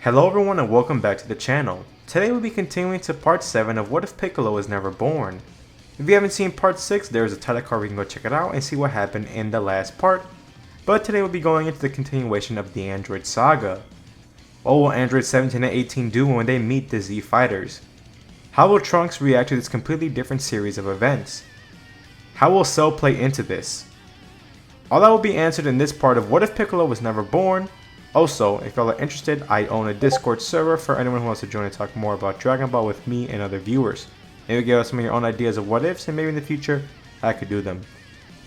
Hello everyone and welcome back to the channel. Today we'll be continuing to part 7 of What If Piccolo Was Never Born. If you haven't seen part 6, there's a title card where you can go check it out and see what happened in the last part. But today we'll be going into the continuation of the Android saga. What will Android 17 and 18 do when they meet the Z Fighters? How will Trunks react to this completely different series of events? How will Cell play into this? All that will be answered in this part of What If Piccolo Was Never Born. Also, if y'all are interested, I own a Discord server for anyone who wants to join and talk more about Dragon Ball with me and other viewers. Maybe give us some of your own ideas of what ifs and maybe in the future I could do them.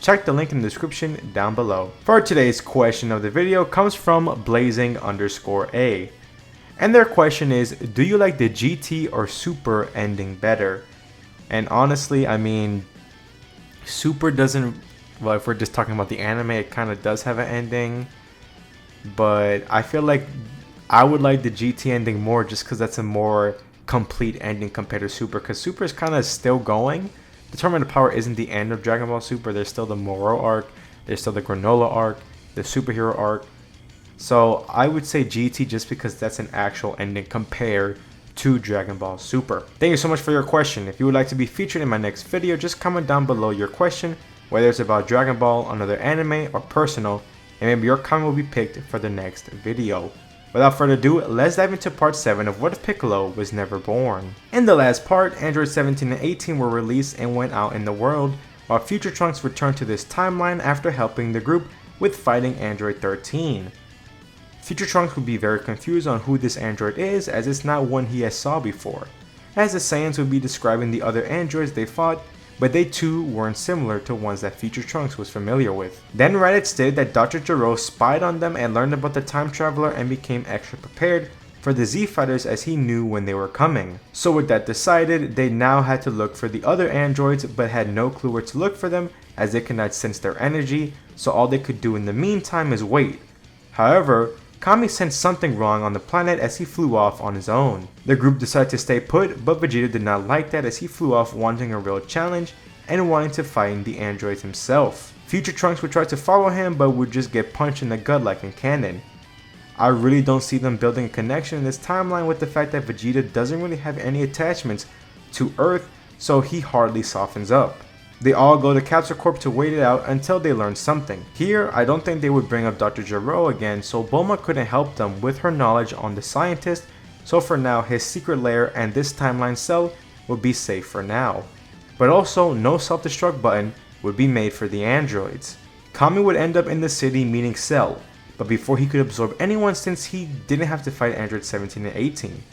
Check the link in the description down below. For today's question of the video comes from blazing_a. And their question is, do you like the GT or Super ending better? And honestly, I mean, Super doesn't, well, if we're just talking about the anime, it kind of does have an ending. But I feel like I would like the GT ending more just because that's a more complete ending compared to Super. Because Super is kind of still going. The Tournament of Power isn't the end of Dragon Ball Super. There's still the Moro arc. There's still the Granola arc. The Superhero arc. So I would say GT just because that's an actual ending compared to Dragon Ball Super. Thank you so much for your question. If you would like to be featured in my next video, just comment down below your question. Whether it's about Dragon Ball, another anime, or personal. And maybe your comment will be picked for the next video. Without further ado, let's dive into part 7 of What If Piccolo Was Never Born. In the last part, Android 17 and 18 were released and went out in the world, while Future Trunks returned to this timeline after helping the group with fighting Android 13. Future Trunks would be very confused on who this android is, as it's not one he has saw before, as the Saiyans would be describing the other androids they fought, but they too weren't similar to ones that Future Trunks was familiar with. Then Reddit stated that Dr. Gero spied on them and learned about the time traveler and became extra prepared for the Z Fighters as he knew when they were coming. So with that decided, they now had to look for the other androids but had no clue where to look for them as they could not sense their energy, so all they could do in the meantime is wait. However, Kami sensed something wrong on the planet as he flew off on his own. The group decided to stay put, but Vegeta did not like that as he flew off wanting a real challenge and wanting to fight the androids himself. Future Trunks would try to follow him but would just get punched in the gut like in canon. I really don't see them building a connection in this timeline with the fact that Vegeta doesn't really have any attachments to Earth, so he hardly softens up. They all go to Capsule Corp to wait it out until they learn something. Here, I don't think they would bring up Dr. Gero again, so Bulma couldn't help them with her knowledge on the scientist, so for now his secret lair and this timeline cell would be safe for now. But also, no self-destruct button would be made for the androids. Kami would end up in the city meeting Cell, but before he could absorb anyone since he didn't have to fight Android 17 and 18.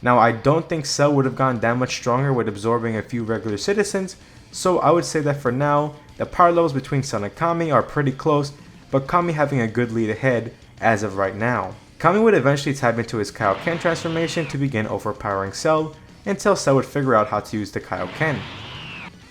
Now I don't think Cell would have gotten that much stronger with absorbing a few regular citizens, so I would say that for now, the power levels between Cell and Kami are pretty close, but Kami having a good lead ahead as of right now. Kami would eventually tap into his Kaioken transformation to begin overpowering Cell, until Cell would figure out how to use the Kaioken.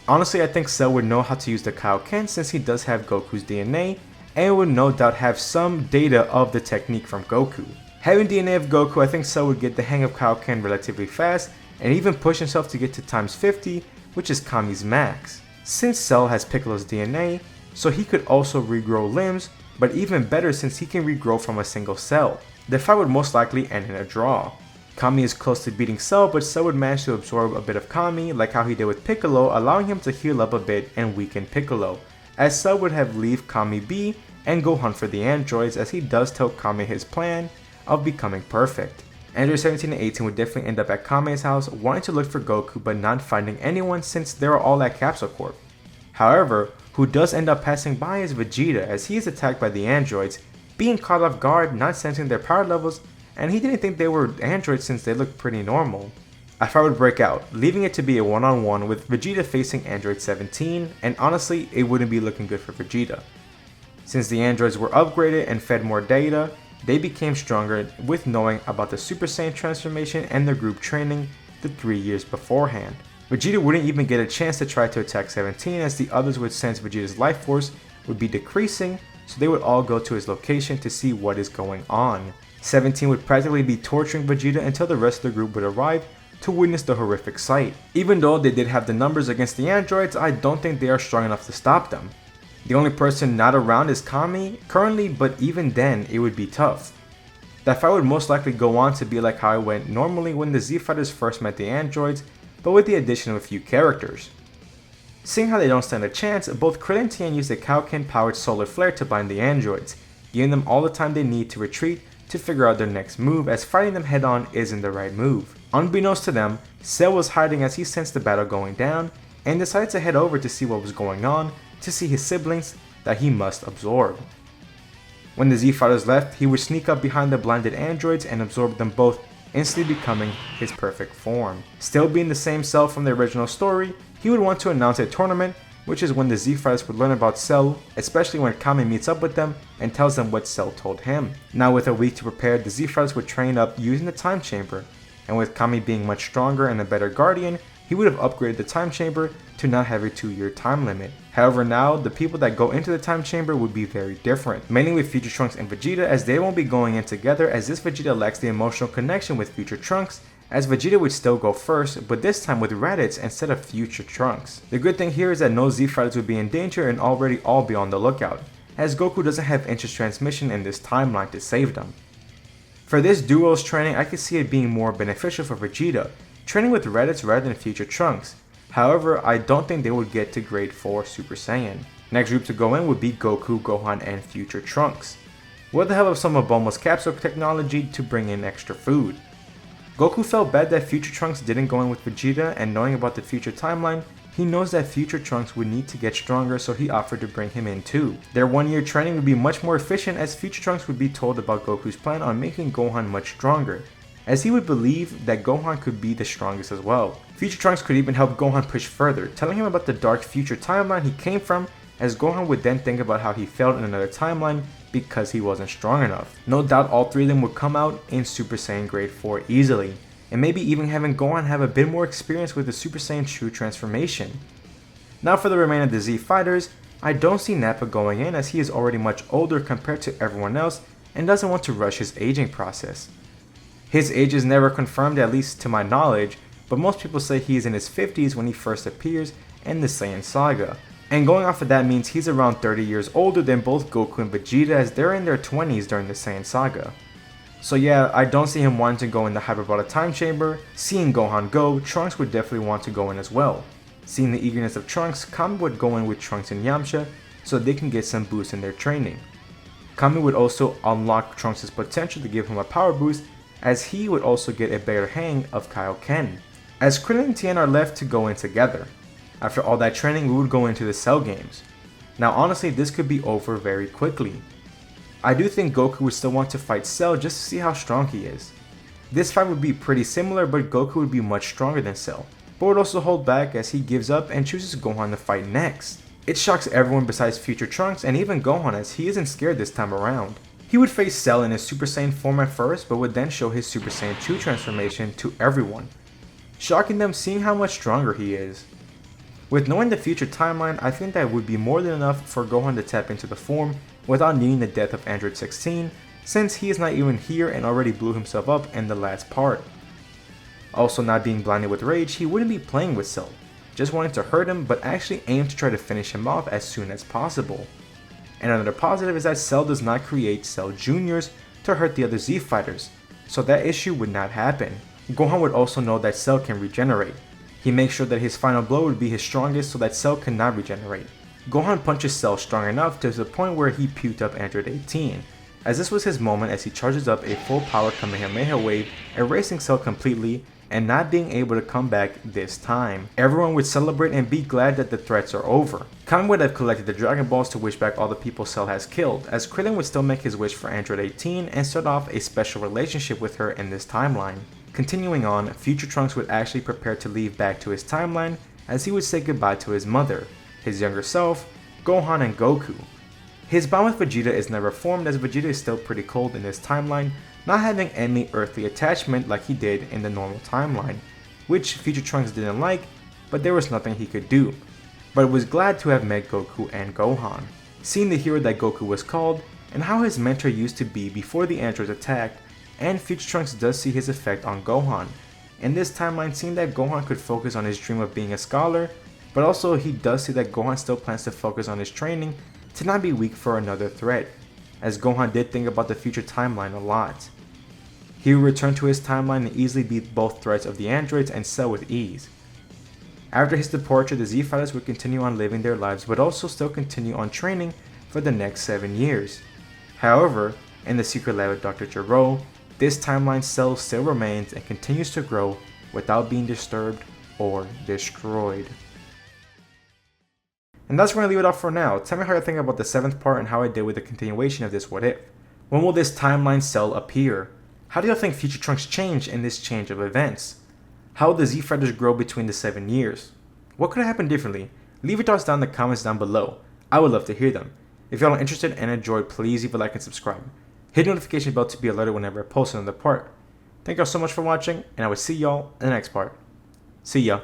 Honestly, I think Cell would know how to use the Kaioken since he does have Goku's DNA, and would no doubt have some data of the technique from Goku. Having DNA of Goku, I think Cell would get the hang of Kaioken relatively fast, and even push himself to get to times 50, which is Kami's max. Since Cell has Piccolo's DNA, so he could also regrow limbs, but even better since he can regrow from a single cell. The fight would most likely end in a draw. Kami is close to beating Cell, but Cell would manage to absorb a bit of Kami like how he did with Piccolo, allowing him to heal up a bit and weaken Piccolo, as Cell would have leave Kami be and go hunt for the androids as he does tell Kami his plan of becoming perfect. Android 17 and 18 would definitely end up at Kame's house wanting to look for Goku but not finding anyone since they're all at Capsule Corp. However, who does end up passing by is Vegeta as he is attacked by the androids, being caught off guard, not sensing their power levels, and he didn't think they were androids since they looked pretty normal. A fight would break out, leaving it to be a one-on-one with Vegeta facing Android 17, and honestly, it wouldn't be looking good for Vegeta. Since the androids were upgraded and fed more data, they became stronger with knowing about the Super Saiyan transformation and their group training the 3 years beforehand. Vegeta wouldn't even get a chance to try to attack 17 as the others would sense Vegeta's life force would be decreasing, so they would all go to his location to see what is going on. 17 would practically be torturing Vegeta until the rest of the group would arrive to witness the horrific sight. Even though they did have the numbers against the androids, I don't think they are strong enough to stop them. The only person not around is Kami currently, but even then it would be tough. That fight would most likely go on to be like how it went normally when the Z Fighters first met the androids, but with the addition of a few characters. Seeing how they don't stand a chance, both Krillin and Tien use the Kaioken powered solar flare to bind the androids, giving them all the time they need to retreat to figure out their next move, as fighting them head on isn't the right move. Unbeknownst to them, Cell was hiding as he sensed the battle going down and decided to head over to see what was going on, to see his siblings that he must absorb. When the Z Fighters left, he would sneak up behind the blinded androids and absorb them both, instantly becoming his perfect form. Still being the same Cell from the original story, he would want to announce a tournament, which is when the Z Fighters would learn about Cell, especially when Kami meets up with them and tells them what Cell told him. Now with a week to prepare, the Z Fighters would train up using the time chamber, and with Kami being much stronger and a better guardian, he would have upgraded the time chamber to not have a 2-year time limit. However, now the people that go into the time chamber would be very different, mainly with Future Trunks and Vegeta, as they won't be going in together, as this Vegeta lacks the emotional connection with Future Trunks, as Vegeta would still go first, but this time with Raditz instead of Future Trunks. The good thing here is that no Z Fighters would be in danger and already all be on the lookout, as Goku doesn't have interest transmission in this timeline to save them. For this duo's training, I could see it being more beneficial for Vegeta, training with Raditz rather than Future Trunks. However, I don't think they would get to grade 4 Super Saiyan. Next group to go in would be Goku, Gohan, and Future Trunks, with the help of some of Bulma's capsule technology to bring in extra food. Goku felt bad that Future Trunks didn't go in with Vegeta, and knowing about the future timeline, he knows that Future Trunks would need to get stronger, so he offered to bring him in too. Their 1-year training would be much more efficient, as Future Trunks would be told about Goku's plan on making Gohan much stronger, as he would believe that Gohan could be the strongest as well. Future Trunks could even help Gohan push further, telling him about the dark future timeline he came from, as Gohan would then think about how he failed in another timeline because he wasn't strong enough. No doubt all 3 of them would come out in Super Saiyan grade 4 easily, and maybe even having Gohan have a bit more experience with the Super Saiyan true transformation. Now for the remainder of the Z Fighters, I don't see Nappa going in, as he is already much older compared to everyone else and doesn't want to rush his aging process. His age is never confirmed, at least to my knowledge, but most people say he is in his 50s when he first appears in the Saiyan Saga. And going off of that means he's around 30 years older than both Goku and Vegeta, as they're in their 20s during the Saiyan Saga. So yeah, I don't see him wanting to go in the Hyperbolic Time Chamber. Seeing Gohan go, Trunks would definitely want to go in as well. Seeing the eagerness of Trunks, Kami would go in with Trunks and Yamcha so they can get some boost in their training. Kami would also unlock Trunks' potential to give him a power boost, as he would also get a better hang of Kaioken. As Krillin and Tien are left to go in together. After all that training, we would go into the Cell games. Now honestly, this could be over very quickly. I do think Goku would still want to fight Cell just to see how strong he is. This fight would be pretty similar, but Goku would be much stronger than Cell, but would also hold back as he gives up and chooses Gohan to fight next. It shocks everyone besides Future Trunks and even Gohan, as he isn't scared this time around. He would face Cell in his Super Saiyan form at first, but would then show his Super Saiyan 2 transformation to everyone, shocking them seeing how much stronger he is. With knowing the future timeline, I think that would be more than enough for Gohan to tap into the form without needing the death of Android 16, since he is not even here and already blew himself up in the last part. Also, not being blinded with rage, he wouldn't be playing with Cell, just wanting to hurt him, but actually aim to try to finish him off as soon as possible. And another positive is that Cell does not create Cell Juniors to hurt the other Z Fighters, so that issue would not happen. Gohan would also know that Cell can regenerate. He makes sure that his final blow would be his strongest so that Cell cannot regenerate. Gohan punches Cell strong enough to the point where he puked up Android 18, as this was his moment as he charges up a full power Kamehameha wave, erasing Cell completely and not being able to come back this time. Everyone would celebrate and be glad that the threats are over. Kami would have collected the Dragon Balls to wish back all the people Cell has killed, as Krillin would still make his wish for Android 18 and start off a special relationship with her in this timeline. Continuing on, Future Trunks would actually prepare to leave back to his timeline, as he would say goodbye to his mother, his younger self, Gohan, and Goku. His bond with Vegeta is never formed, as Vegeta is still pretty cold in this timeline, not having any earthly attachment like he did in the normal timeline, which Future Trunks didn't like, but there was nothing he could do, but was glad to have met Goku and Gohan. Seeing the hero that Goku was called, and how his mentor used to be before the androids attacked, and Future Trunks does see his effect on Gohan. In this timeline, seeing that Gohan could focus on his dream of being a scholar, but also he does see that Gohan still plans to focus on his training to not be weak for another threat, as Gohan did think about the future timeline a lot. he would return to his timeline and easily beat both threats of the androids and Cell with ease. After his departure, the Z Fighters would continue on living their lives but also still continue on training for the next 7 years. However, in the secret lab with Dr. Gero, this timeline Cell still remains and continues to grow without being disturbed or destroyed. And that's where I'm going to leave it off for now. Tell me how you think about the 7th part and how I did with the continuation of this What If. When will this timeline Cell appear? How do you think future Trunks change in this change of events? How will the Z Fighters grow between the 7 years? What could have happened differently? Leave your thoughts down in the comments down below. I would love to hear them. If y'all are interested and enjoyed, please leave a like and subscribe. Hit the notification bell to be alerted whenever I post another part. Thank y'all so much for watching, and I will see y'all in the next part. See ya.